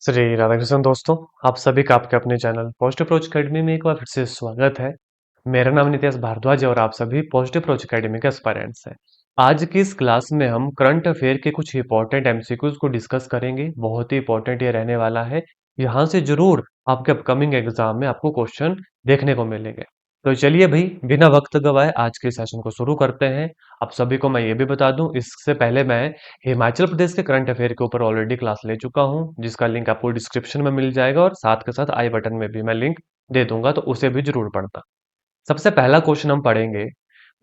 श्री राधाकृष्ण दोस्तों, आप सभी का आपके अपने चैनल पॉजिटिव अप्रोच अकेडमी में एक बार फिर से स्वागत है। मेरा नाम नितेश भारद्वाज है और आप सभी पॉजिटिव अप्रोच अकेडमी के एस्पायरेंट्स हैं। आज की इस क्लास में हम करंट अफेयर के कुछ इंपॉर्टेंट एमसीक्यूज को डिस्कस करेंगे। बहुत ही इंपॉर्टेंट ये रहने वाला है। यहाँ से जरूर आपके अपकमिंग एग्जाम में आपको क्वेश्चन देखने को मिलेंगे। तो चलिए भाई, बिना वक्त गवाए आज के सेशन को शुरू करते हैं। आप सभी को मैं ये भी बता दूं, इससे पहले मैं हिमाचल प्रदेश के करंट अफेयर के ऊपर ऑलरेडी क्लास ले चुका हूं, जिसका लिंक आपको डिस्क्रिप्शन में मिल जाएगा और साथ के साथ आई बटन में भी मैं लिंक दे दूंगा, तो उसे भी जरूर पढ़ना। सबसे पहला क्वेश्चन हम पढ़ेंगे।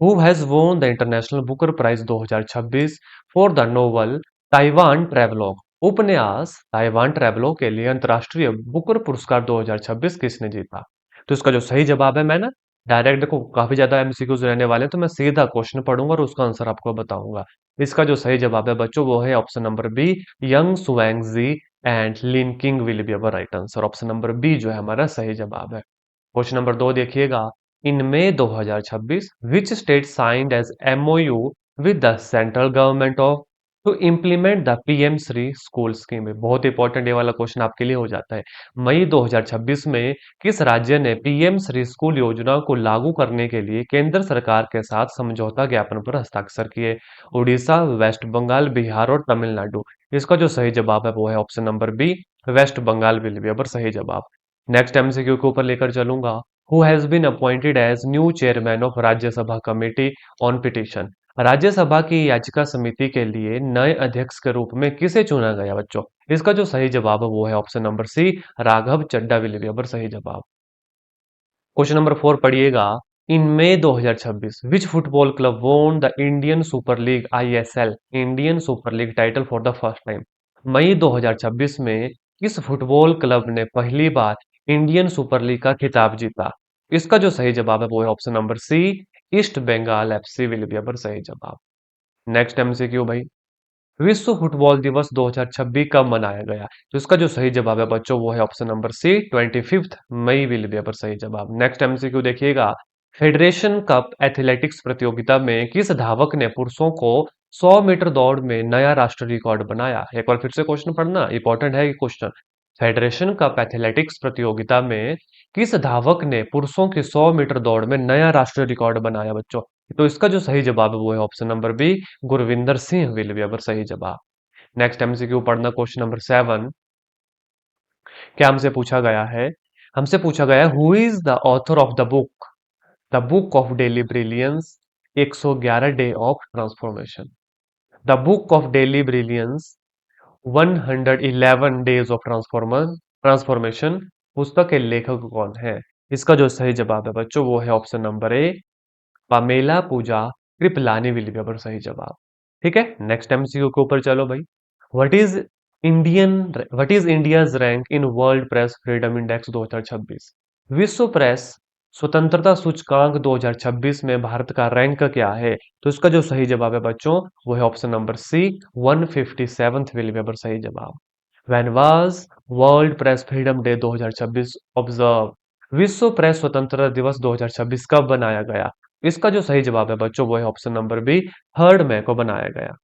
Who has won the international Booker prize 2026 for the novel Taiwan travelogue. उपन्यास ताइवान ट्रेवलॉग के लिए अंतर्राष्ट्रीय बुकर पुरस्कार 2026 किसने जीता? तो इसका जो सही जवाब है, मैं ना डायरेक्ट, देखो काफी ज्यादा एमसीक्यूज रहने वाले हैं, तो मैं सीधा क्वेश्चन पढ़ूंगा और उसका आंसर आपको बताऊंगा। इसका जो सही जवाब है बच्चों, वो है ऑप्शन नंबर बी, यंग सुवेंगजी and Lin King will be our right answer. Option number B जो है हमारा सही जवाब है। क्वेश्चन नंबर 2 देखिएगा। In May 2026 which state signed as MoU with the central government of to implement the PM Shri school scheme? बहुत important ये वाला क्वेश्चन आपके लिए हो जाता है। मई 2026 में किस राज्य ने पीएम श्री स्कूल योजना को लागू करने के लिए केंद्र सरकार के साथ समझौता ज्ञापन पर हस्ताक्षर किए? उड़ीसा, वेस्ट बंगाल, बिहार और तमिलनाडु। इसका जो सही जवाब है वो है option number B, West Bengal will be our सही जवाब। नेक्स्ट एमसीक्यू के ऊपर लेकर चलूंगा। Who has been appointed as new chairman of Rajya Sabha committee on petition? Rajya Sabha की याचिका समिति के लिए नए अध्यक्ष के रूप में किसे चुना गया बच्चों? इसका जो सही जवाब है वो है option number C, Raghav Chadha will be our सही जवाब। क्वेश्चन नंबर 4 पढ़िएगा। In May 2026 which football club won the Indian Super League ISL Indian Super League title for the first time? मई 2026 में किस फुटबॉल क्लब ने पहली बार इंडियन सुपर लीग का खिताब जीता? इसका जो सही जवाब है वो है option number C, East Bengal FC will be our सही जवाब। नेक्स्ट एमसीक्यू भाई। विश्व फुटबॉल दिवस 2026 कब मनाया गया? तो इसका जो सही जवाब है बच्चों वो है option number C, 25 May will be our सही जवाब। नेक्स्ट एमसीक्यू देखिएगा। फेडरेशन कप एथलेटिक्स प्रतियोगिता में किस धावक ने पुरुषों को 100 मीटर दौड़ में नया राष्ट्रीय रिकॉर्ड बनाया? एक बार फिर से क्वेश्चन पढ़ना, इंपॉर्टेंट है ये क्वेश्चन। फेडरेशन कप एथलेटिक्स प्रतियोगिता में किस धावक ने पुरुषों की 100 मीटर दौड़ में नया राष्ट्रीय रिकॉर्ड बनाया बच्चों? तो इसका जो सही जवाब है वो है option number B, Gurvinder Singh will be our सही जवाब। नेक्स्ट एमसीक्यू पढ़ना, क्वेश्चन नंबर 7। क्या हमसे पूछा गया है? हमसे पूछा गया है, who is the author of the book of daily brilliance 111 day of transformation? The book of daily brilliance 111 days of transformation पुस्तक के लेखक कौन है? इसका जो सही जवाब है बच्चों वो है option number A, Pamela Pooja Kripalani will be our सही जवाब। ठीक है, नेक्स्ट एमसीक्यू के ऊपर चलो भाई। What is Indian what is India's rank in world press freedom index 2026? विश्व प्रेस स्वतंत्रता सूचकांक 2026 में भारत का रैंक क्या है? तो इसका जो सही जवाब है बच्चों वो है option number C, 157 will be our सही जवाब। When was world press freedom day 2026 observe? विश्व प्रेस स्वतंत्रता दिवस 2026 कब बनाया गया? इसका जो सही जवाब है बच्चों वो है ऑप्शन नंबर बी, 3 मई को बनाया गया।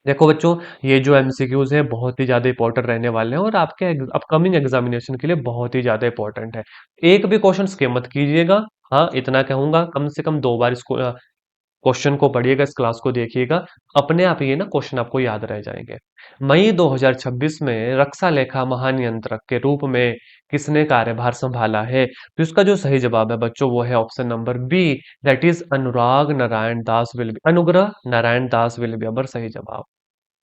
देखो बच्चों, ये जो एमसीक्यूज हैं बहुत ही ज्यादा इंपॉर्टेंट रहने वाले हैं और आपके अपकमिंग एग्जामिनेशन के लिए बहुत ही ज्यादा इंपॉर्टेंट है। एक भी क्वेश्चन स्किप मत कीजिएगा। हाँ, इतना कहूंगा, कम से कम 2 बार इसको क्वेश्चन को पढ़िएगा, इस क्लास को देखिएगा। अपने आप ये ना क्वेश्चन आपको याद रह जाएंगे। मई 2026 में रक्षा लेखा महानियंत्रक के रूप में किसने कार्यभार संभाला है? तो इसका जो सही जवाब है बच्चों वो है option number B, that is Anugrah Narayan Das will be our सही जवाब।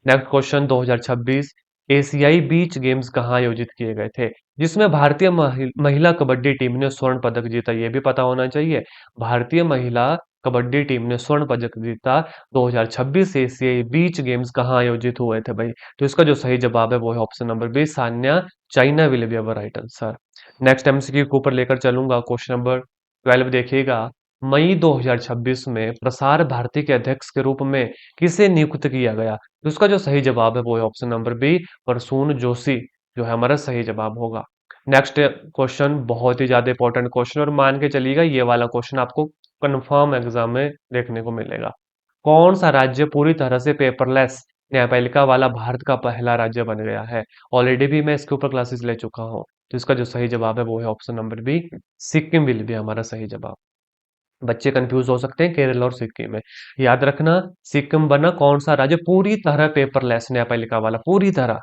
नेक्स्ट क्वेश्चन, 2026 एशियाई बीच गेम्स कहाँ आयोजित किए गए थे जिसमें भारतीय महिला कबड्डी टीम ने स्वर्ण पदक जीता? ये भी पता होना चाहिए। भारतीय महिला कबड्डी टीम ने स्वर्ण पदक जीता। 2026 एशियाई बीच गेम्स कहाँ आयोजित हुए थे भाई? तो इसका जो सही जवाब है वो है option number B, Sanya, China will be our right answer. Next MCQ के ऊपर लेकर चलूंगा, क्वेश्चन नंबर 12 देखिएगा। मई 2026 में प्रसार भारती के अध्यक्ष के रूप में किसे नियुक्त किया गया? तो उसका जो सही जवाब है वो है option number B, Prasoon Joshi जो है हमारा सही जवाब होगा। नेक्स्ट क्वेश्चन बहुत ही ज्यादा इंपॉर्टेंट क्वेश्चन, और मान के चलिएगा ये वाला क्वेश्चन आपको कंफर्म एग्जाम में देखने को मिलेगा। कौन सा राज्य पूरी तरह से पेपरलेस न्यायपालिका वाला भारत का पहला राज्य बन गया है? ऑलरेडी भी मैं इसके ऊपर क्लासेस ले चुका हूँ। तो इसका जो सही जवाब है वो है option number B, Sikkim will be हमारा सही जवाब। बच्चे कंफ्यूज हो सकते हैं केरल और सिक्किम में। याद रखना, सिक्किम बना कौन सा राज्य पूरी तरह पेपरलेस न्यायपालिका वाला, पूरी तरह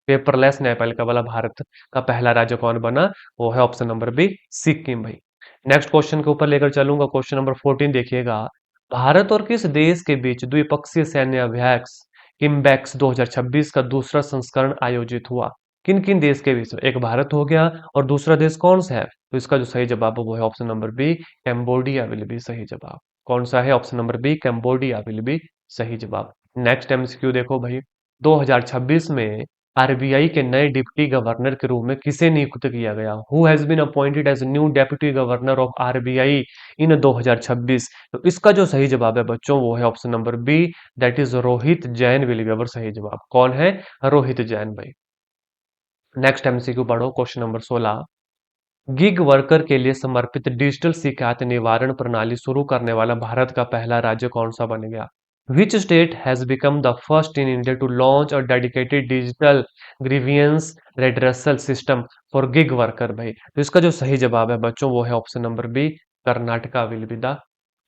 पेपरलेस न्यायपालिका वाला भारत का पहला राज्य कौन बना? वो है ऑप्शन नंबर बी, सिक्किम भाई। नेक्स्ट क्वेश्चन के ऊपर लेकर चलूंगा, क्वेश्चन नंबर 14 देखिएगा। भारत और किस देश के बीच द्विपक्षीय सैन्य अभ्यास किम्बैक्स 2026 का दूसरा संस्करण आयोजित हुआ? किन किन देश के बीच में? एक भारत हो गया, और दूसरा देश कौन सा है? तो इसका जो सही जवाब है वो है option number B, Cambodia will be सही जवाब। कौन सा है? Option number B, Cambodia will be सही जवाब। नेक्स्ट एमसीक्यू देखो भाई, 2026 में आरबीआई के नए डिप्टी गवर्नर के रूप में किसे नियुक्त किया गया? Who has been appointed as new deputy governor of RBI in 2026? तो इसका जो सही जवाब है बच्चों वो है option number B, that is Rohit Jain will be our सही जवाब। कौन है? रोहित जैन भाई। नेक्स्ट एमसीक्यू पढ़ो, क्वेश्चन नंबर 16। गिग वर्कर के लिए समर्पित डिजिटल शिकायत निवारण प्रणाली शुरू करने वाला भारत का पहला राज्य कौन सा बन गया? Which state has become the first in India to launch a dedicated digital grievance redressal system for gig worker भाई? तो इसका जो सही जवाब है बच्चों वो है option number B, Karnataka will be the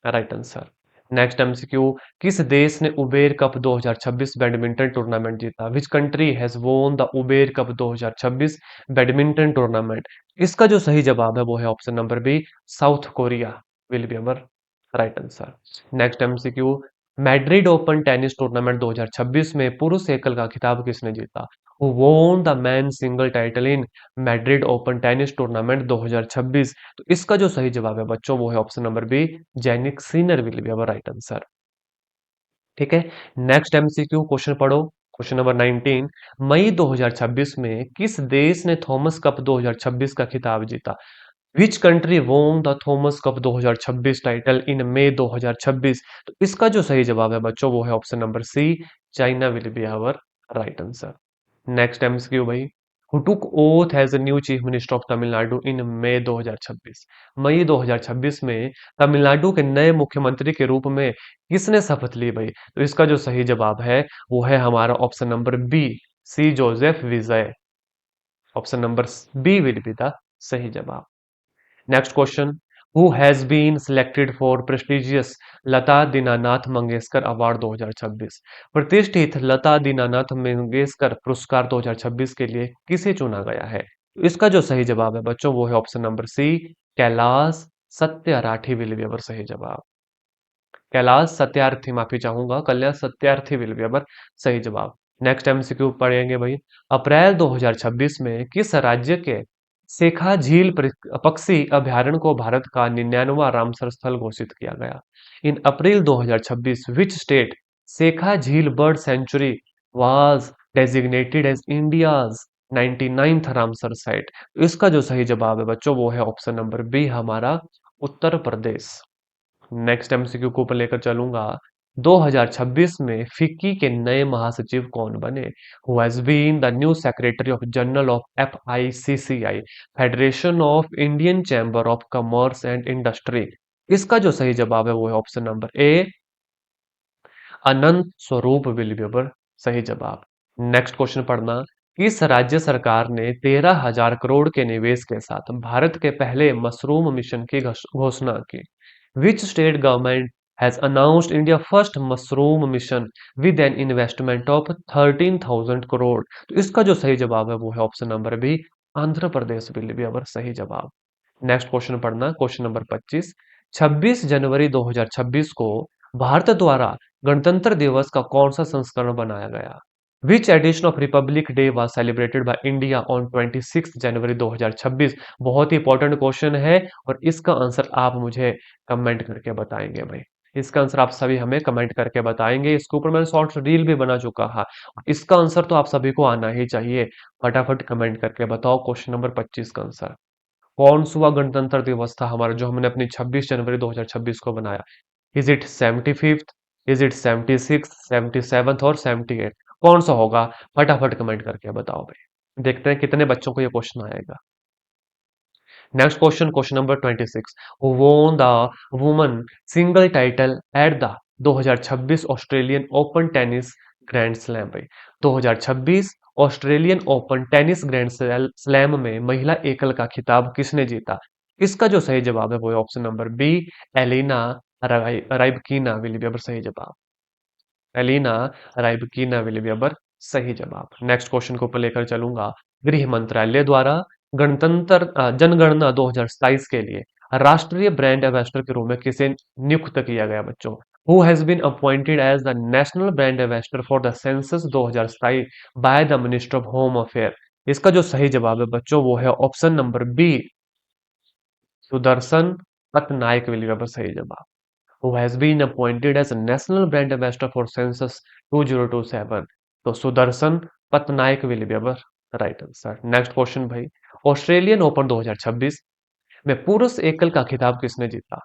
right answer. Next MCQ, किस देश ने उबेर कप 2026 बैडमिंटन टूर्नामेंट जीता? Which country has won the Uber cup 2026 badminton tournament? इसका जो सही जवाब है वो है option number B, South Korea will be our right answer. Next MCQ, Madrid open tennis tournament 2026 में पुरुष एकल का खिताब किसने जीता? Who won the men single title in Madrid open tennis tournament 2026? तो इसका जो सही जवाब है बच्चों वो है option number B, Jannik Sinner will be our right answer. ठीक है। नेक्स्ट एमसीक्यू क्वेश्चन पढ़ो, क्वेश्चन नंबर 19। मई 2026 में किस देश ने थॉमस कप 2026 का खिताब जीता? Which country won the Thomas Cup 2026 title in May 2026? तो इसका जो सही जवाब है बच्चों वो है option number C, China will be our right answer. Next MCQ भाई, who took oath as new chief minister of Tamil Nadu in May 2026? मई 2026 में तमिलनाडु के नए मुख्यमंत्री के रूप में किसने शपथ ली भाई? तो इसका जो सही जवाब है वो है हमारा option number B, C Joseph Vijay. Option number B will be the सही जवाब। Next question, who has been selected for prestigious Lata Dinanath Mangeshkar award 2026? प्रतिष्ठित लता दीनानाथ मंगेशकर पुरस्कार 2026 के लिए किसे चुना गया है? तो इसका जो सही जवाब है बच्चों वो है option number C, Kailash Satyarthi will be our सही जवाब। कैलाश सत्यार्थी, माफी चाहूंगा, Kailash Satyarthi will be our सही जवाब। नेक्स्ट एमसीक्यू पढ़ेंगे भाई, अप्रैल 2026 में किस राज्य के शेखा झील पक्षी अभयारण्य को भारत का 99वां रामसर स्थल घोषित किया गया? इन April 2026 which state Shekha Jheel bird sanctuary was designated as India's 99th Ramsar site? इसका जो सही जवाब है बच्चों वो है ऑप्शन नंबर बी, हमारा उत्तर प्रदेश। नेक्स्ट एमसीक्यू को ऊपर लेकर चलूंगा, 2026 में फिक्की के नए महासचिव कौन बने? Who has been the new secretary of general of FICCI, federation of Indian chamber of commerce and industry? इसका जो सही जवाब है वो है ऑप्शन नंबर ए, अनंत स्वरूप विल बी अवर सही जवाब। नेक्स्ट क्वेश्चन पढ़ना, किस राज्य सरकार ने 13,000 करोड़ के निवेश के साथ भारत के पहले मशरूम मिशन की घोषणा की? Which state government has announced India first mushroom mission with an investment of 13,000 crore? तो इसका जो सही जवाब है वो है option number B, Andhra Pradesh will be our सही जवाब। नेक्स्ट क्वेश्चन पढ़ना, क्वेश्चन नंबर 25। 26 जनवरी 2026 को भारत द्वारा गणतंत्र दिवस का कौन सा संस्करण बनाया गया? Which edition of Republic day was celebrated by India on 26 जनवरी 2026? बहुत ही इंपॉर्टेंट क्वेश्चन है, और इसका आंसर आप मुझे कमेंट करके बताएंगे भाई। इसका आंसर आप सभी हमें कमेंट करके बताएंगे। इसके ऊपर मैंने शॉर्ट रील भी बना चुका है। इसका आंसर तो आप सभी को आना ही चाहिए। फटाफट कमेंट करके बताओ क्वेश्चन नंबर 25 का आंसर। कौन सा गणतंत्र दिवस था हमारा जो हमने अपनी 26 जनवरी 2026 को बनाया? Is it 75th, is it 76th, 77th और 78? कौन सा होगा? फटाफट कमेंट करके बताओ भाई, देखते हैं कितने बच्चों को ये क्वेश्चन आएगा। Next question, question number 26। Won the woman single title at the 2026 Australian open tennis grand slam भाई। 2026 Australian open tennis grand slam में महिला एकल का खिताब किसने जीता? इसका जो सही जवाब है वो है ऑप्शन नंबर बी, एलिना राइबकिना विलियमर सही जवाब। एलिना राइबकिना विलियमर सही जवाब। नेक्स्ट क्वेश्चन को ऊपर लेकर चलूंगा। गृह मंत्रालय द्वारा जनगणना 2027 के लिए राष्ट्रीय ब्रांड एम्बेसडर के रूप में किसे नियुक्त किया गया बच्चों? Who has been appointed as the national brand ambassador for the census 2027 by the minister of home affair? इसका जो सही जवाब है बच्चों वो है option number B, Sudarshan Pattnaik will be our सही जवाब। who has been appointed as a national brand ambassador for census 2027? तो Sudarshan Patnaik will be our right answer. Next question भाई। ऑस्ट्रेलियन ओपन 2026 में पुरुष एकल का खिताब किसने जीता?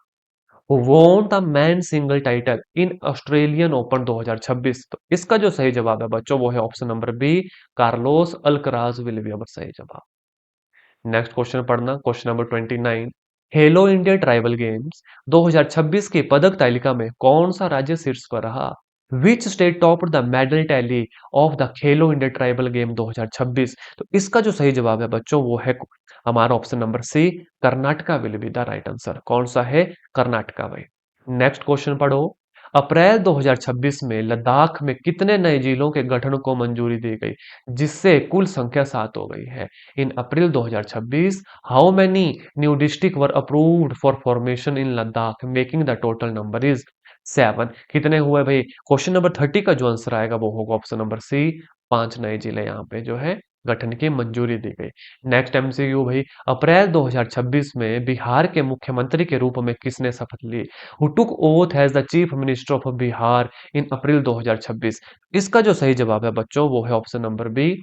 Who won the man single title in Australian open 2026? तो इसका जो सही जवाब है बच्चों वो है option number B, Carlos Alcaraz will be our सही जवाब। नेक्स्ट क्वेश्चन पढ़ना, क्वेश्चन नंबर 29। खेलो इंडिया ट्राइबल गेम्स 2026 की पदक तालिका में कौन सा राज्य शीर्ष पर रहा? Which state top the medal tally of the Khelo India tribal game 2026? तो इसका जो सही जवाब है बच्चों वो है हमारा option number C, Karnataka will be the right answer. कौन सा है? कर्नाटका भाई। नेक्स्ट क्वेश्चन पढ़ो। अप्रैल 2026 में लद्दाख में कितने नए जिलों के गठन को मंजूरी दी गई जिससे कुल संख्या 7 हो गई है? इन April 2026 how many new district were approved for formation in Ladakh making the total number is 7? कितने हुए भाई? क्वेश्चन नंबर 30 का जो आंसर आएगा वो होगा ऑप्शन नंबर सी, 5 नए जिले यहाँ पे जो है गठन की मंजूरी दी गई। नेक्स्ट एमसीक्यू भाई। अप्रैल 2026 में बिहार के मुख्यमंत्री के रूप में किसने शपथ ली? Who took oath as the chief minister of Bihar in April 2026? इसका जो सही जवाब है बच्चों वो है option number B,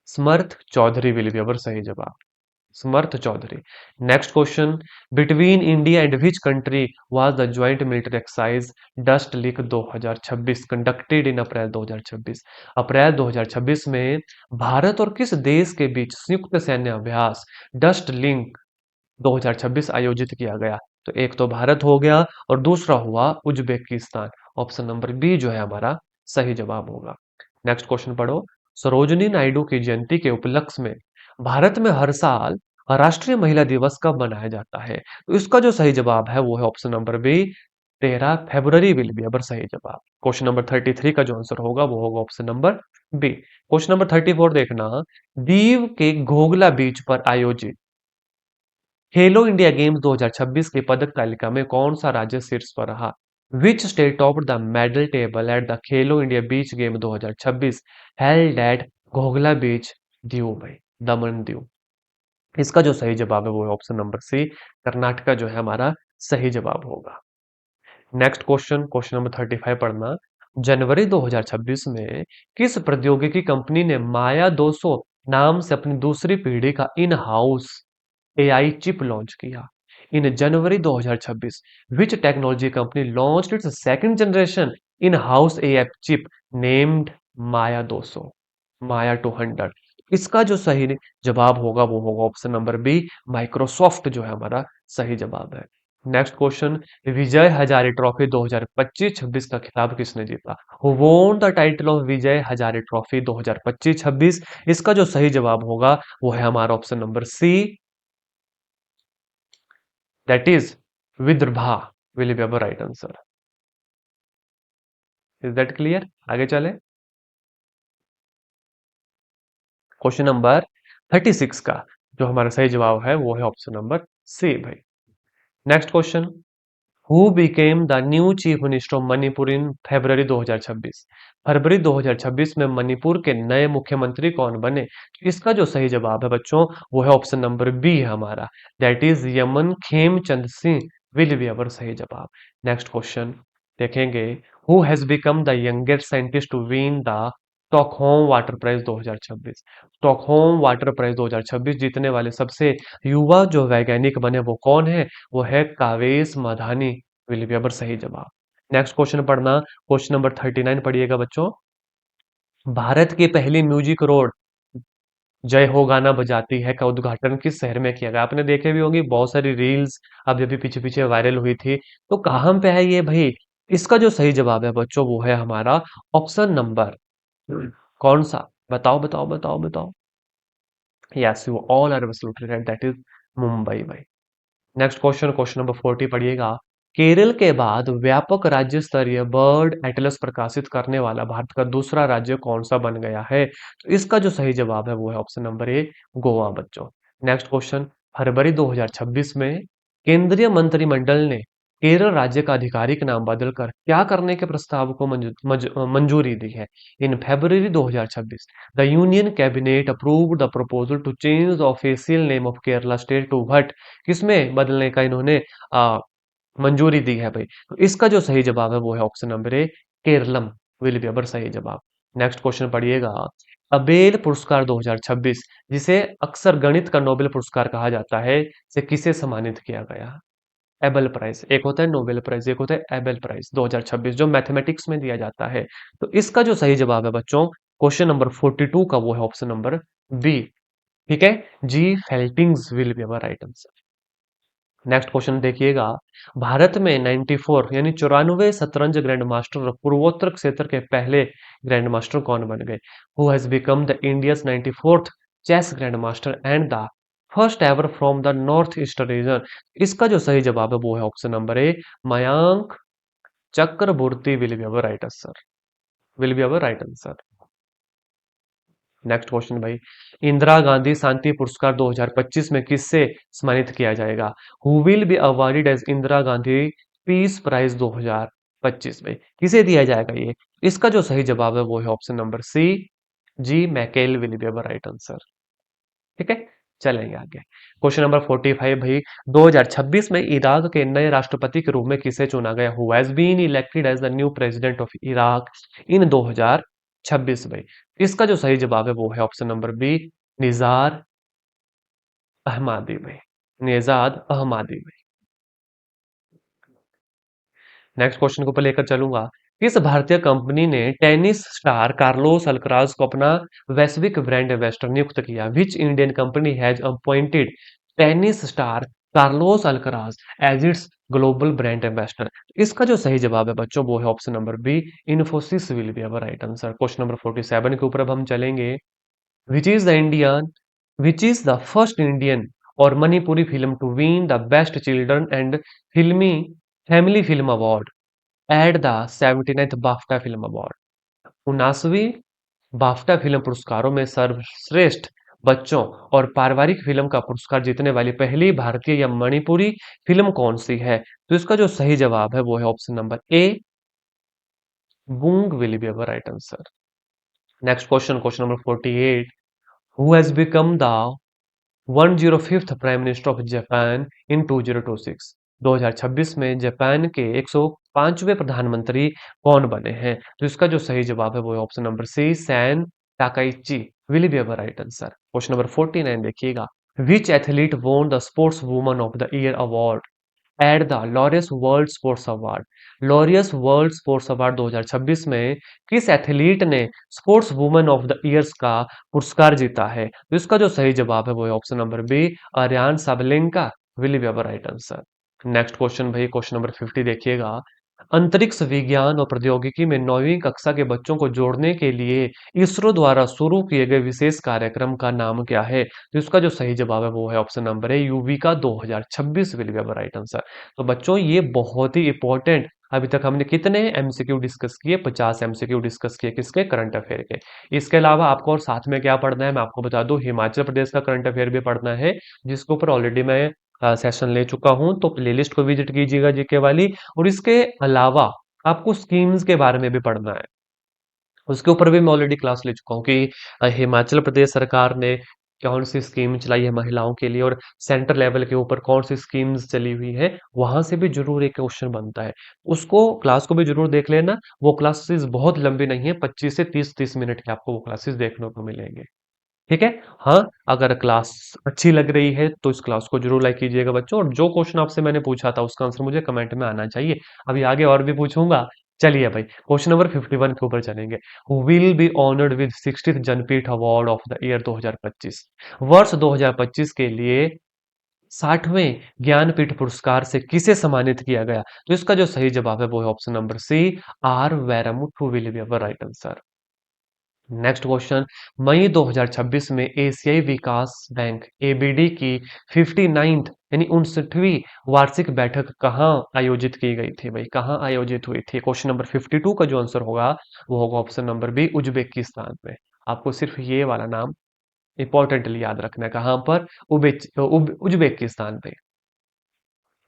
Samarth Chaudhary will be our सही जवाब। Samarth Chaudhary. Next question. Between India and which country was the joint military exercise dust link 2026 conducted in April 2026? अप्रैल 2026 में भारत और किस देश के बीच संयुक्त सैन्य अभ्यास डस्ट लिंक 2026 आयोजित किया गया? तो एक तो भारत हो गया और दूसरा हुआ उज्बेकिस्तान। ऑप्शन नंबर बी जो है हमारा सही जवाब होगा। नेक्स्ट क्वेश्चन पढ़ो। सरोजिनी नायडू की जयंती के उपलक्ष्य में भारत में हर साल राष्ट्रीय महिला दिवस कब मनाया जाता है? तो इसका जो सही जवाब है वो है option number B, 13 February will be our सही जवाब। क्वेश्चन नंबर 33 का जो आंसर होगा वो होगा option number B. Question number 34 देखना। दीव के घोघला बीच पर आयोजित खेलो इंडिया गेम्स 2026 की पदक तालिका में कौन सा राज्य शीर्ष पर रहा? Which state top the medal table at the Khelo India beach game 2026 held at Ghoghla beach, Diu भाई, दमन दीव? इसका जो सही जवाब है वो है ऑप्शन नंबर सी, कर्नाटका जो है हमारा सही जवाब होगा। नेक्स्ट क्वेश्चन, क्वेश्चन नंबर 35 पढ़ना। जनवरी 2026 में किस प्रौद्योगिकी कंपनी ने माया 200 नाम से अपनी दूसरी पीढ़ी का in house AI chip launch किया? इन January 2026 which technology company launched its second generation in-house AI chip named माया 200, माया 200? इसका जो सही जवाब होगा वो होगा ऑप्शन नंबर बी, माइक्रोसॉफ्ट जो है हमारा सही जवाब है। Next question. Vijay Hazare trophy 2025-26 का खिताब किसने जीता? Who won the title of Vijay Hazare trophy 2025-26? इसका जो सही जवाब होगा वो है हमारा option number C, that is Vidarbha will be our right answer. Is that clear? आगे चले। क्वेश्चन नंबर 36 का जो हमारा सही जवाब है वो है ऑप्शन नंबर सी भाई। Next question. Who became the new chief minister of Manipur in February 2026? फरवरी 2026 में मणिपुर के नए मुख्यमंत्री कौन बने? इसका जो सही जवाब है बच्चों वो है ऑप्शन नंबर बी है हमारा, that is Yumnam Khemchand Singh will be our सही जवाब। नेक्स्ट क्वेश्चन देखेंगे। Who has become the youngest scientist to win the Stockholm water prize 2026? Stockholm water prize 2026 जीतने वाले सबसे युवा जो वैज्ञानिक बने वो कौन है? वो है कावेश माधानी विल बी अवर सही जवाब। नेक्स्ट क्वेश्चन पढ़ना, क्वेश्चन नंबर 39 पढ़िएगा बच्चों। भारत की पहली म्यूजिक रोड जय हो गाना बजाती है का उद्घाटन किस शहर में किया गया? आपने देखे भी होंगी बहुत सारी रील्स अब अभी पीछे पीछे वायरल हुई थी। तो कहाँ पे है ये भाई? इसका जो सही जवाब है बच्चों वो है हमारा ऑप्शन नंबर कौन सा? बताओ बताओ बताओ बताओ। Yes, you all are absolutely right, that is Mumbai भाई। नेक्स्ट क्वेश्चन, क्वेश्चन नंबर 40 पढ़िएगा। केरल के बाद व्यापक राज्य स्तरीय बर्ड एटलस प्रकाशित करने वाला भारत का दूसरा राज्य कौन सा बन गया है? तो इसका जो सही जवाब है वो है ऑप्शन नंबर ए, गोवा बच्चों। नेक्स्ट क्वेश्चन, फरवरी 2026 में केंद्रीय मंत्रिमंडल ने केरल राज्य का आधिकारिक नाम बदलकर क्या करने के प्रस्ताव को मंजूरी दी है? In February 2026 the union cabinet approved the proposal to change the official name of Kerala state to what? किसमें बदलने का इन्होंने मंजूरी दी है भाई? तो इसका जो सही जवाब है वो है option number A, Keralam will be our सही जवाब। नेक्स्ट क्वेश्चन पढ़िएगा। अबेल पुरस्कार 2026 जिसे अक्सर गणित का नोबेल पुरस्कार कहा जाता है, से किसे सम्मानित किया गया? एबेल प्राइज, एक होता है नोबेल प्राइज, एक होता है एबेल प्राइज 2026 जो मैथमेटिक्स में दिया जाता है। तो इसका जो सही जवाब है बच्चों क्वेश्चन नंबर 42 का वो है ऑप्शन नंबर बी। ठीक है, जी फेल्टिंग्स will be our right answer. Next question देखिएगा। भारत में 94 यानी 94 शतरंज ग्रैंड मास्टर पूर्वोत्तर क्षेत्र के पहले ग्रैंड मास्टर कौन बन गए? Who has become the India's 94th chess grand master and the first ever from the north east region? इसका जो सही जवाब है वो है option number A, Mayank Chakraborty will be our right answer, will be our right answer. Next question भाई, इंदिरा गांधी शांति पुरस्कार 2025 में किससे सम्मानित किया जाएगा? Who will be awarded as Indira Gandhi peace prize 2025 में किसे दिया जाएगा ये? इसका जो सही जवाब है वो है ऑप्शन नंबर सी, जी मैकेल will be our right answer. ठीक है, चलेंगे आगे। क्वेश्चन नंबर 45 भाई, 2026 में इराक के नए राष्ट्रपति के रूप में किसे चुना गया? Who has been elected as the new president of Iraq in 2026 भाई? इसका जो सही जवाब है वो है option number B, Nizar Amedi भाई, निजाद अहमदी भाई। नेक्स्ट क्वेश्चन को ऊपर लेकर चलूंगा। किस भारतीय कंपनी ने टेनिस स्टार कार्लोस अल्कराज को अपना वैश्विक ब्रांड एम्बेसडर नियुक्त किया? Which Indian company has appointed tennis star Carlos Alcaraz as its global brand ambassador? इसका जो सही जवाब है बच्चों वो है option number B, Infosys will be our right answer. Question number 47 के ऊपर अब हम चलेंगे। Which is the Indian which is the first Indian और Manipuri film to win the best children and filmy family film award at the 79th BAFTA film award? 79वीं BAFTA film पुरस्कारों में सर्वश्रेष्ठ बच्चों और पारिवारिक फिल्म का पुरस्कार जीतने वाली पहली भारतीय या मणिपुरी फिल्म कौन सी है? तो इसका जो सही जवाब है वो है option number A, Boong will be our right answer. Next question, question number 48। Who has become the 105th prime minister of Japan in 2026? 2026 में जापान के 105वें प्रधानमंत्री कौन बने हैं? तो इसका जो सही जवाब है वो है option number C, Sanae Takaichi will be our right answer. Question number 49 देखिएगा। Which athlete won the sports woman of the year award at the Laureus World Sports Award? Laureus World Sports Award 2026 में किस athlete ने sports woman of the years का पुरस्कार जीता है? तो इसका जो सही जवाब है वो है option number B, Aryna Sabalenka will be our right answer. Next question भाई, क्वेश्चन नंबर 50 देखिएगा। अंतरिक्ष विज्ञान और प्रौद्योगिकी में 9वीं कक्षा के बच्चों को जोड़ने के लिए इसरो द्वारा शुरू किए गए विशेष कार्यक्रम का नाम क्या है? तो इसका जो सही जवाब है वो है ऑप्शन नंबर है, Yuvika 2026 will be our right answer. तो बच्चों ये बहुत ही इंपॉर्टेंट, अभी तक हमने कितने एमसीक्यू डिस्कस किए? 50 एमसीक्यू डिस्कस किए, किसके? करंट अफेयर के। इसके अलावा आपको और साथ में क्या पढ़ना है मैं आपको बता दूं, हिमाचल प्रदेश का करंट अफेयर भी पढ़ना है, जिसके ऊपर ऑलरेडी मैं सेशन ले चुका हूं, तो प्लेलिस्ट को विजिट कीजिएगा जीके वाली। और इसके अलावा आपको स्कीम्स के बारे में भी पढ़ना है, उसके ऊपर भी मैं ऑलरेडी क्लास ले चुका हूँ कि हिमाचल प्रदेश सरकार ने कौन सी स्कीम चलाई है महिलाओं के लिए, और सेंटर लेवल के ऊपर कौन सी स्कीम्स चली हुई है, वहां से भी जरूर एक क्वेश्चन बनता है। उसको क्लास को भी जरूर देख लेना, वो क्लासेस बहुत लंबी नहीं है, 25 से 30 मिनट के आपको वो क्लासेस देखने को मिलेंगे। ठीक है। हाँ, अगर क्लास अच्छी लग रही है तो इस क्लास को जरूर लाइक कीजिएगा बच्चों, और जो क्वेश्चन आपसे मैंने पूछा था उसका आंसर मुझे कमेंट में आना चाहिए। अभी आगे और भी पूछूंगा। चलिए भाई, क्वेश्चन नंबर 51 के ऊपर चलेंगे। Who will be honoured with 60th Jnanpith award of the year 2025? वर्ष 2025 के लिए 60वें ज्ञानपीठ पुरस्कार से किसे सम्मानित किया गया? तो इसका जो सही जवाब है वो है option number C, R Vairamuthu will be our right answer. Next question, मई 2026 में एशियाई विकास बैंक एबीडी की 59th यानी 59वीं वार्षिक बैठक कहाँ आयोजित की गई थी भाई? कहाँ आयोजित हुई थी? क्वेश्चन नंबर 52 का जो आंसर होगा वो होगा ऑप्शन नंबर बी, उज्बेकिस्तान में। आपको सिर्फ ये वाला नाम इंपॉर्टेंटली याद रखना है, कहाँ पर? उज्बेकिस्तान पे।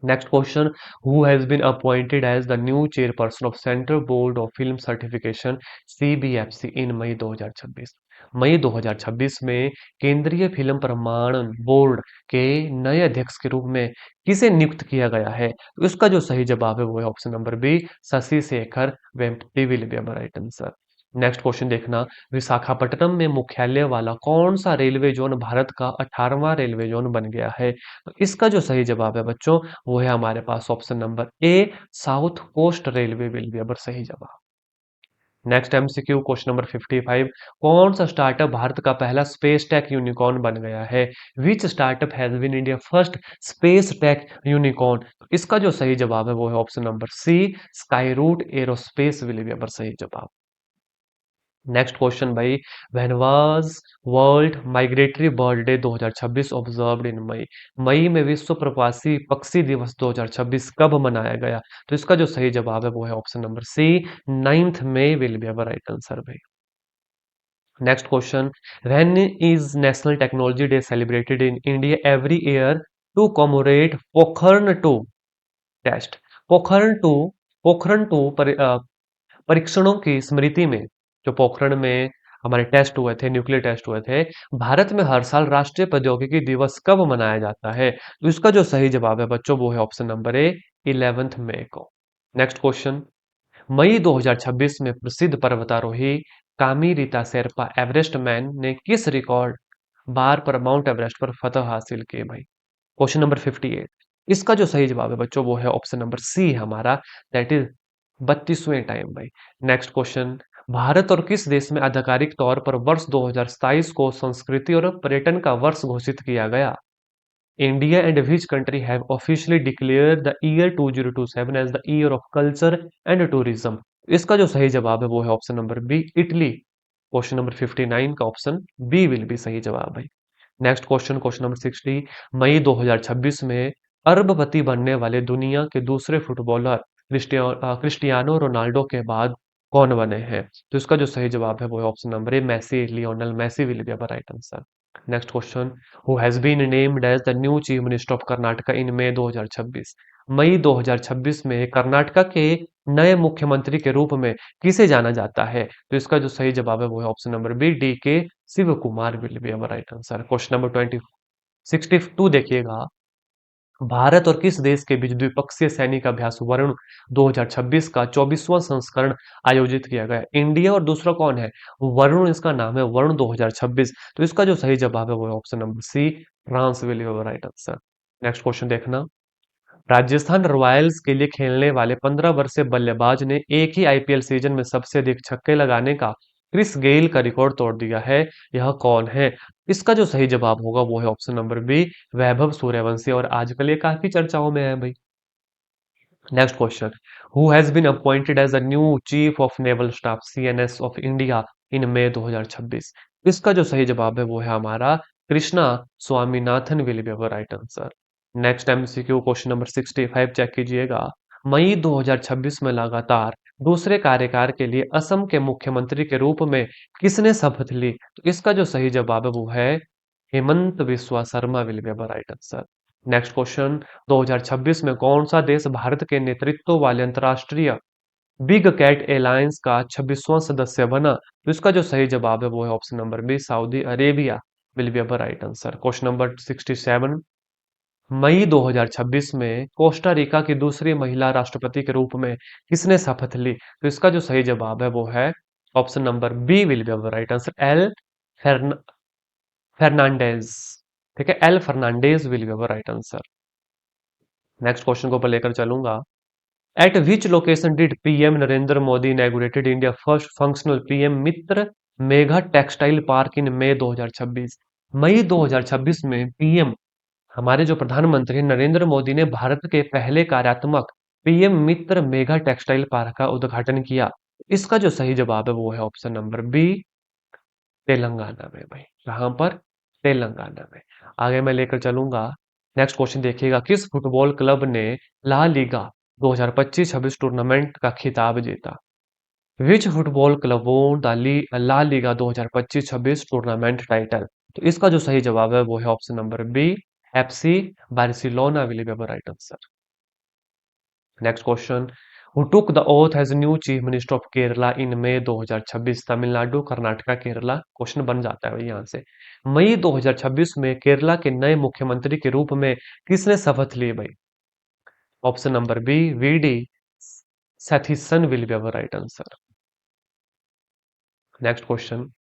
Next question, who has been appointed as the new chairperson of Central Board of Film Certification CBFC in मई 2026? मई 2026 में केंद्रीय फिल्म प्रमाणन बोर्ड के नए अध्यक्ष के रूप में किसे नियुक्त किया गया है? तो इसका जो सही जवाब है वो है option number B, Shashi Shekhar Vempati will be our right answer. Next question देखना, विशाखापट्टनम में मुख्यालय वाला कौन सा रेलवे जोन भारत का 18वां रेलवे जोन बन गया है? तो इसका जो सही जवाब है बच्चों वो है हमारे पास option number A, South Coast Railway will be our सही जवाब। नेक्स्ट एमसीक्यू क्वेश्चन नंबर 55, कौन सा स्टार्टअप भारत का पहला स्पेस टेक यूनिकॉर्न बन गया है? Which startup has been India first space tech unicorn? इसका जो सही जवाब है वो है option number C, Skyroot Aerospace will be our सही जवाब। नेक्स्ट क्वेश्चन भाई, when was World Migratory Bird Day 2026 observed in May? मई में विश्व प्रवासी पक्षी दिवस 2026 कब मनाया गया? तो इसका जो सही जवाब है वो है option number C, 9 May will be our right answer भाई। Next question, when is National Technology Day celebrated in India every year to commemorate Pokhran two test? Pokhran two Pokhran two परीक्षणों की स्मृति में, जो पोखरण में हमारे टेस्ट हुए थे, न्यूक्लियर टेस्ट हुए थे, भारत में हर साल राष्ट्रीय प्रौद्योगिकी दिवस कब मनाया जाता है? तो इसका जो सही जवाब है बच्चों वो है ऑप्शन नंबर ए, 11 मई को। नेक्स्ट क्वेश्चन, मई 2026 में प्रसिद्ध पर्वतारोही कामी रीता शेरपा एवरेस्ट मैन ने किस रिकॉर्ड बार पर माउंट एवरेस्ट पर फतह हासिल की भाई? क्वेश्चन नंबर 58, इसका जो सही जवाब है बच्चों वो है ऑप्शन नंबर सी हमारा, दैट इज 32वें टाइम भाई। नेक्स्ट क्वेश्चन, भारत और किस देश में आधिकारिक तौर पर वर्ष 2027 को संस्कृति और पर्यटन का वर्ष घोषित किया गया? India and which country have officially declare the year 2027 as the year of culture and tourism? इसका जो सही जवाब है वो है option number B, Italy. Question number 59 का ऑप्शन बी विल बी सही जवाब भाई। नेक्स्ट क्वेश्चन, क्वेश्चन नंबर 60, मई 2026 में अरबपति बनने वाले दुनिया के दूसरे फुटबॉलर क्रिस्टियानो रोनाल्डो के बाद कौन बने हैं? तो इसका जो सही जवाब है वो है option number A, Messi, Lionel Messi will be our right answer. Next question, who has been named as the new chief minister of Karnataka in May 2026? मई 2026 में कर्नाटका के नए मुख्यमंत्री के रूप में किसे जाना जाता है? तो इसका जो सही जवाब है वो है option number B, D K Shiv Kumar will be our right answer. Question number 62 देखिएगा, भारत और किस देश के बीच द्विपक्षीय सैनिक अभ्यास वरुण 2026 का 24वां संस्करण आयोजित किया गया? इंडिया और दूसरा कौन है? वरुण इसका नाम है, वरुण 2026। तो इसका जो सही जवाब है वो है option number C, France will be right answer. Next question देखना, राजस्थान रॉयल्स के लिए खेलने वाले 15 वर्षीय बल्लेबाज ने एक ही आईपीएल सीजन में सबसे अधिक छक्के लगाने का क्रिस गेल का रिकॉर्ड तोड़ दिया है। यह कौन है? इसका जो सही जवाब होगा वो है option number B, Vaibhav Suryavanshi, और आजकल ये काफी चर्चाओं में है भाई। Next question, who has been appointed as a new chief of naval staff CNS of India in May 2026? इसका जो सही जवाब है वो है हमारा Krishna Swaminathan will be our right answer. Next MCQ question number 65 check कीजिएगा, मई 2026 में लगातार दूसरे कार्यकाल के लिए असम के मुख्यमंत्री के रूप में किसने शपथ ली? तो इसका जो सही जवाब है वो है Hemant Biswa Sharma will be our right answer. Next question, 2026 में कौन सा देश भारत के नेतृत्व वाले अंतर्राष्ट्रीय बिग कैट एलायंस का 26वां सदस्य बना? तो इसका जो सही जवाब है वो है option number B, Saudi Arabia will be our right answer. Question number 67, मई 2026 में कोस्टा रिका की दूसरी महिला राष्ट्रपति के रूप में किसने शपथ ली? तो इसका जो सही जवाब है वो है option number B will be our right answer, L Fernandez. ठीक है, L Fernandez will be our right answer. Next question को ऊपर लेकर चलूंगा, at which location did PM Narendra Modi inaugurated India first functional PM Mitra mega textile park in May 2026? मई 2026 में PM हमारे जो प्रधानमंत्री नरेंद्र मोदी ने भारत के पहले कार्यात्मक PM Mitra mega textile park का उद्घाटन किया। इसका जो सही जवाब है वो है ऑप्शन नंबर बी, तेलंगाना में भाई। कहां पर? तेलंगाना में। आगे मैं लेकर चलूंगा। नेक्स्ट क्वेश्चन देखिएगा, किस फुटबॉल क्लब ने ला लीगा 2025-26 टूर्नामेंट का खिताब जीता? Which football club won the La Liga 2025-26 tournament title? तो इसका जो सही जवाब है वो है option number B, FC Barcelona will be right answer. Next question, who took the oath as new chief minister of Kerala in May 2026? Tamil Nadu, Karnataka, Kerala. Question बन जाता है भाई यहाँ से। मई 2026 में केरला के नए मुख्यमंत्री के रूप में किसने शपथ ली भाई? Option number B, V D Satheesan will be right answer. Next question,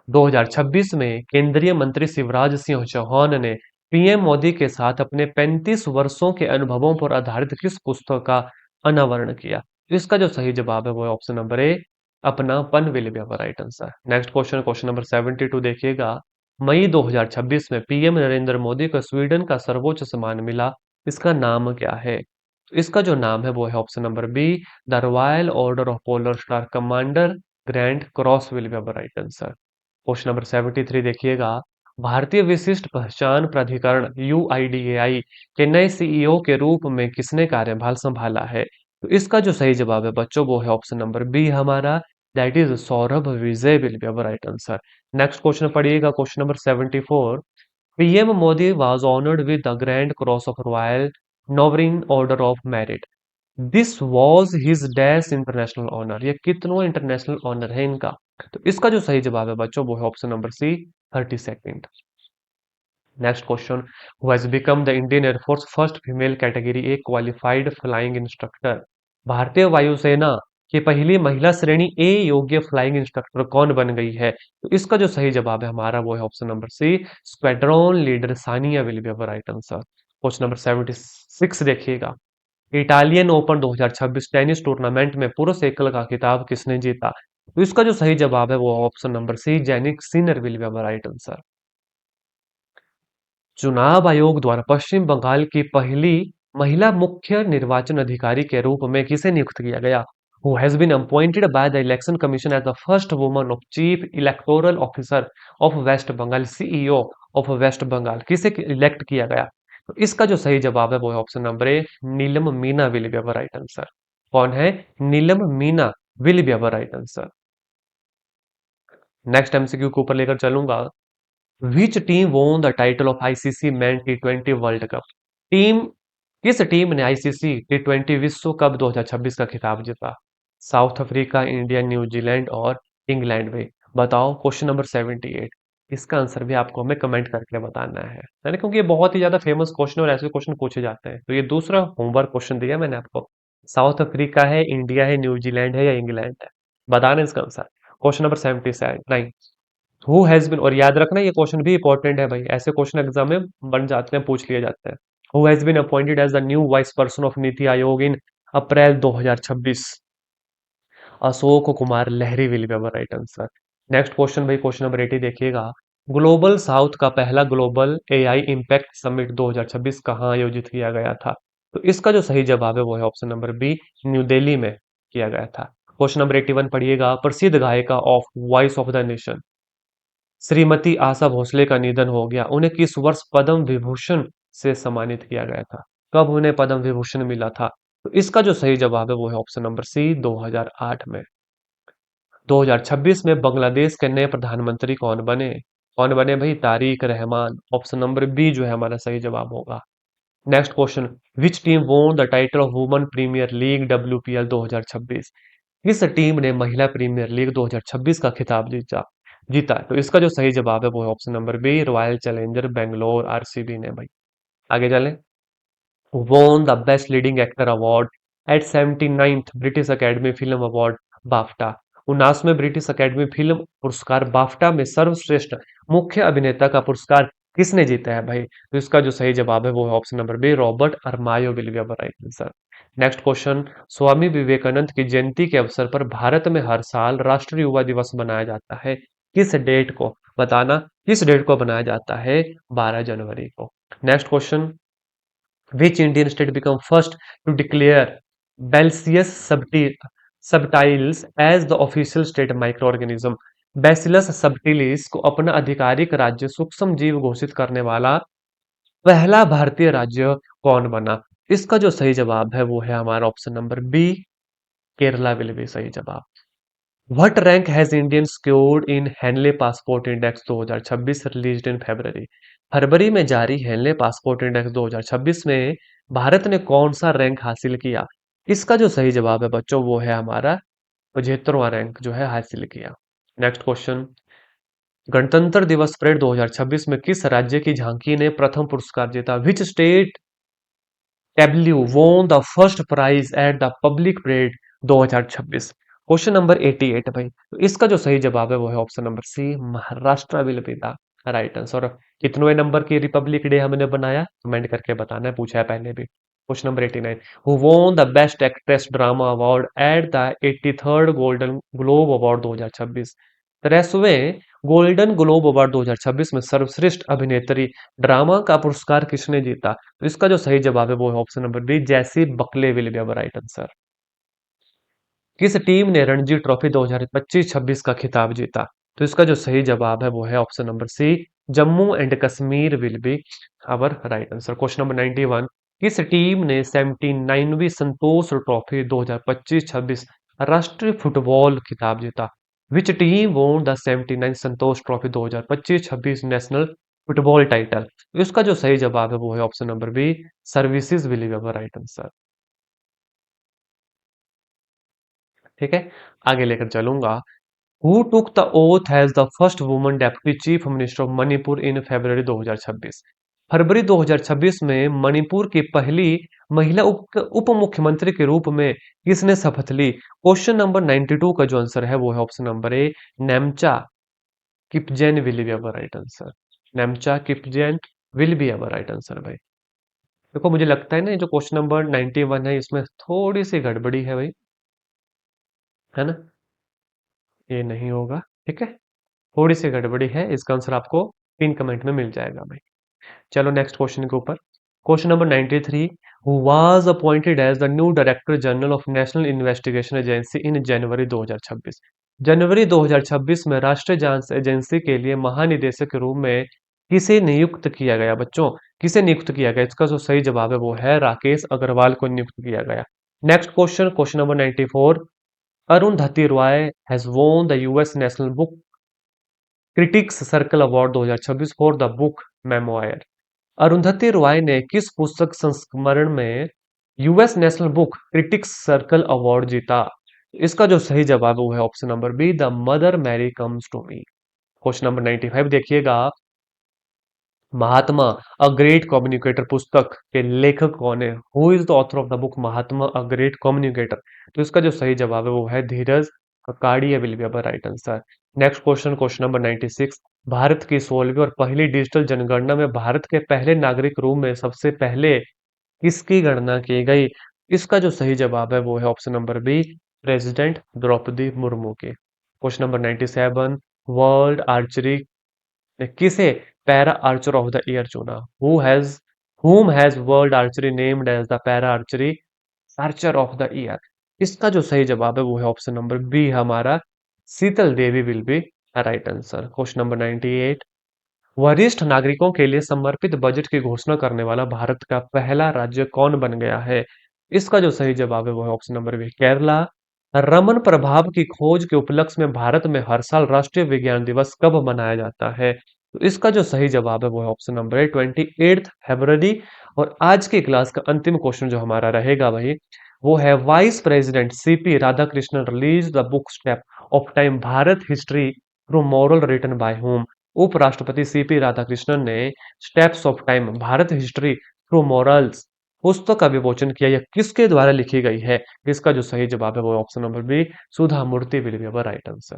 2026 में केंद्रीय मंत्री शिवराज सिंह चौहान ने पीएम मोदी के साथ अपने 35 वर्षों के अनुभवों पर आधारित किस पुस्तक का अनावरण किया? तो इसका जो सही जवाब है वो है ऑप्शन नंबर ए, अपनापन will be right answer. Next question, question number 72 देखिएगा। मई 2026 में पीएम नरेंद्र मोदी को स्वीडन का सर्वोच्च सम्मान मिला, इसका नाम क्या है? तो इसका जो नाम है वो है option number B, the royal order of polar star commander grand cross will be right answer. Question number 73 देखिएगा। भारतीय विशिष्ट पहचान प्राधिकरण यूआईडीएआई के नए सीईओ के रूप में किसने कार्यभार संभाला है? तो इसका जो सही जवाब है बच्चों वो है ऑप्शन नंबर बी हमारा, that is Saurabh Vijay will be right answer. Next question पढ़िएगा, question number 74। PM Modi was honoured with the grand cross of royal Norwegian order of merit. This was his dash international honour. ये कितनों international honour है इनका? तो इसका जो सही जवाब है बच्चों वो है option number C, 32nd। Next question, who has become the Indian air force first female category A qualified flying instructor? भारतीय वायुसेना की पहली महिला श्रेणी ए योग्य फ्लाइंग इंस्ट्रक्टर कौन बन गई है? तो इसका जो सही जवाब है हमारा वो है option number C, squadron leader Sania will be right answer. Question number 76 देखिएगा। इटालियन ओपन 2026 टेनिस टूर्नामेंट में पुरुष एकल का खिताब किसने जीता? तो इसका जो सही जवाब है वो option number C, Jannik Sinner will be right answer. चुनाव आयोग द्वारा पश्चिम बंगाल की पहली महिला मुख्य निर्वाचन अधिकारी के रूप में किसे नियुक्त किया गया? Who has been appointed by the election commission as the first woman of chief electoral officer of West Bengal, CEO of West Bengal, किसे इलेक्ट किया गया? तो इसका जो सही जवाब है वो है option number A, Neelam Meena will be right answer. कौन है? Neelam Meena will be right answer. Next MCQ के ऊपर लेकर चलूंगा। Which team won the title of ICC men टी20 वर्ल्ड कप? टीम किस टीम ने आईसीसी टी20 विश्व कप 2026 का खिताब जीता? साउथ अफ्रीका, इंडिया, न्यूजीलैंड और इंग्लैंड में। बताओ क्वेश्चन नंबर 78। इसका आंसर भी आपको हमें कमेंट करके बताना है ना, क्योंकि ये बहुत ही ज्यादा फेमस क्वेश्चन और ऐसे क्वेश्चन पूछे जाते हैं। तो ये दूसरा होमवर्क क्वेश्चन दिया मैंने आपको। साउथ अफ्रीका है, इंडिया है, न्यूजीलैंड है या इंग्लैंड है? बताना इसका answer. Question number 79। Who has been, और याद रखना ये क्वेश्चन भी इंपॉर्टेंट है भाई, ऐसे क्वेश्चन एग्जाम में बन जाते हैं, पूछ लिए जाते हैं। Who has been appointed as the new vice person of NITI Aayog in April 2026? Ashok Kumar Lahiri will be right answer. Next question भाई, क्वेश्चन नंबर 80 देखिएगा। ग्लोबल साउथ का पहला ग्लोबल एआई इम्पैक्ट समिट 2026 कहाँ आयोजित किया गया था? तो इसका जो सही जवाब है वो है option number B, New Delhi में किया गया था। क्वेश्चन नंबर 81 पढ़िएगा। प्रसिद्ध गायिका of voice of the nation Shrimati Asha Bhosle का निधन हो गया, उन्हें किस वर्ष पद्म विभूषण से सम्मानित किया गया था? कब उन्हें पद्म विभूषण मिला था? तो इसका जो सही जवाब है वो है ऑप्शन नंबर सी, 2008 में। 2026 में बांग्लादेश के नए प्रधानमंत्री कौन बने? कौन बने भाई? Tarique Rahman. Option number B जो है हमारा सही जवाब होगा। Next question, which team won the title of women premier league WPL 2026? किस टीम ने महिला प्रीमियर लीग 2026 का खिताब जीता? तो इसका जो सही जवाब है वो है option number B, royal challenger Bangalore, RCB ने भाई। आगे चलें। won the Best Leading Actor Award at 79th British Academy film award BAFTA. 79वें ब्रिटिश अकेडमी फिल्म पुरस्कार बाफ्टा में सर्वश्रेष्ठ मुख्य अभिनेता का पुरस्कार किसने जीता है भाई? तो इसका जो सही जवाब है वो है option number B, Robert Aramayo will be right answer. Next question, Swami Vivekananda की जयंती के अवसर पर भारत में हर साल राष्ट्रीय युवा दिवस मनाया जाता है, किस डेट को? बताना किस डेट को बनाया जाता है, 12 जनवरी को। Next question, which Indian state become first to declare Bacillus subtilis as the official state micro organism. Bacillus subtilis को अपना आधिकारिक राज्य सूक्ष्म जीव घोषित करने वाला पहला भारतीय राज्य कौन बना? इसका जो सही जवाब है वो है हमारा option number B, Kerala will be सही जवाब। What rank has Indian scored in Henley passport index 2026 released in February? फरवरी में जारी हेनले पासपोर्ट इंडेक्स 2026 में भारत ने कौन सा रैंक हासिल किया? इसका जो सही जवाब है बच्चों वो है हमारा 75वां रैंक जो है हासिल किया। नेक्स्ट क्वेश्चन, गणतंत्र दिवस परेड 2026 में किस राज्य की झांकी ने प्रथम पुरस्कार जीता? Which state tableau won the first prize at the public parade 2026? Question number 88 भाई, तो इसका जो सही जवाब है वो है option number C, Maharashtra will be the right answer. कितनवें नंबर की रिपब्लिक डे हमने बनाया, कमेंट करके बताना है, पूछा है पहले भी। Question number 89, who won the best actress drama award at the 83rd golden globe award 2026? 83वें गोल्डन ग्लोब अवार्ड 2026 में सर्वश्रेष्ठ अभिनेत्री ड्रामा का पुरस्कार किसने जीता? तो इसका जो सही जवाब है वो है option number B, Jessie Buckley will be our right answer. किस टीम ने रणजी ट्रॉफी 2025-26 का खिताब जीता? तो इसका जो सही जवाब है वो है option number C, Jammu and Kashmir will be our right answer. Question number 91, किस टीम ने 79वीं संतोष ट्रॉफी 2025-26 राष्ट्रीय फुटबॉल खिताब जीता? Which team won the 79 Santosh trophy 2025-26 national football title? इसका जो सही जवाब है वो है option number B, services will be our right answer. ठीक है, आगे लेकर चलूंगा। Who took the oath as the first woman deputy chief minister of Manipur in February 2026? फरवरी 2026 में मणिपुर की पहली महिला उप मुख्यमंत्री के रूप में किसने शपथ ली? क्वेश्चन नंबर 92 का जो आंसर है वो है option number A, Nemcha Kipgen will be our right answer. Nemcha Kipgen will be our right answer भाई। देखो मुझे लगता है ना ये जो क्वेश्चन नंबर 91 है इसमें थोड़ी सी गड़बड़ी है भाई, है ना, ये नहीं होगा। ठीक है, थोड़ी सी गड़बड़ी है, इसका आंसर आपको पिन कमेंट में मिल जाएगा भाई। चलो नेक्स्ट क्वेश्चन के ऊपर। Question number 93, who was appointed as the new director general of national investigation agency in January 2026? जनवरी 2026 में राष्ट्रीय जांच एजेंसी के लिए महानिदेशक के रूप में किसे नियुक्त किया गया बच्चों? किसे नियुक्त किया गया? इसका जो सही जवाब है वो है राकेश अग्रवाल को नियुक्त किया गया। Next question, question number 94, Arundhati Roy has won the US National Book Critics Circle Award 2026 for the book memoir. Arundhati Roy ने किस पुस्तक संस्मरण में US National Book Critics Circle Award जीता? इसका जो सही जवाब है वो है option number B, the Mother Mary Comes to Me. Question number 95 देखिएगा, महात्मा अ ग्रेट कम्युनिकेटर पुस्तक के लेखक कौन है? Who is the author of the book Mahatma a great communicator? तो इसका जो सही जवाब है वो है Dheeraj Kakadia will be our right answer. Next question, question number 96, Bharat की 16वीं और पहली डिजिटल जनगणना में भारत के पहले नागरिक रूप में सबसे पहले किसकी गणना की गई? इसका जो सही जवाब है वो है option number B, president Droupadi Murmu के। क्वेश्चन नंबर 97, वर्ल्ड आर्चरी ने किसे para archer of the year चुना? whom has world archery named as the para archery archer of the year? इसका जो सही जवाब है वो है ऑप्शन नंबर बी, हमारा Sheetal Devi will be right answer. Question number 98, वरिष्ठ नागरिकों के लिए समर्पित बजट की घोषणा करने वाला भारत का पहला राज्य कौन बन गया है? इसका जो सही जवाब है वो है option number B, Kerala. Raman प्रभाव की खोज के उपलक्ष्य में भारत में हर साल राष्ट्रीय विज्ञान दिवस कब मनाया जाता है? तो इसका जो सही जवाब है वो है ऑप्शन नंबर ए, 28 फरवरी। और आज की क्लास का अंतिम क्वेश्चन जो हमारा रहेगा भाई वो है, vice president CP Radhakrishnan release the book step of time Bharat history through moral written by whom? उपराष्ट्रपति सीपी राधाकृष्णन ने steps of time Bharat history through morals पुस्तक का विमोचन किया, यह किसके द्वारा लिखी गई है? इसका जो सही जवाब है वो option number B, Sudha Murty will be our right answer.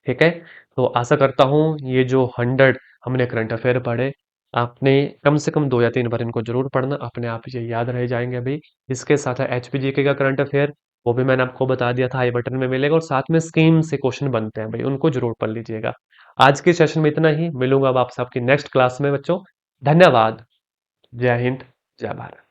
ठीक है, तो आशा करता हूँ ये जो 100 हमने करंट अफेयर पढ़े, आपने कम से कम 2 या 3 बार इनको जरूर पढ़ना, अपने आप ये याद रह जाएंगे अभी। इसके साथ है एचपीजीके का करंट अफेयर, वो भी मैंने आपको बता दिया था, आई बटन में मिलेगा और साथ में स्कीम से क्वेश्चन बनते हैं भाई, उनको ज़रूर पढ़ लीजिएगा। आज के सेशन में इतना ही, मिलूँगा अब आपसे आपकी नेक्स्ट क्लास में बच्चों। धन्यवाद। जय हिंद, जय भारत।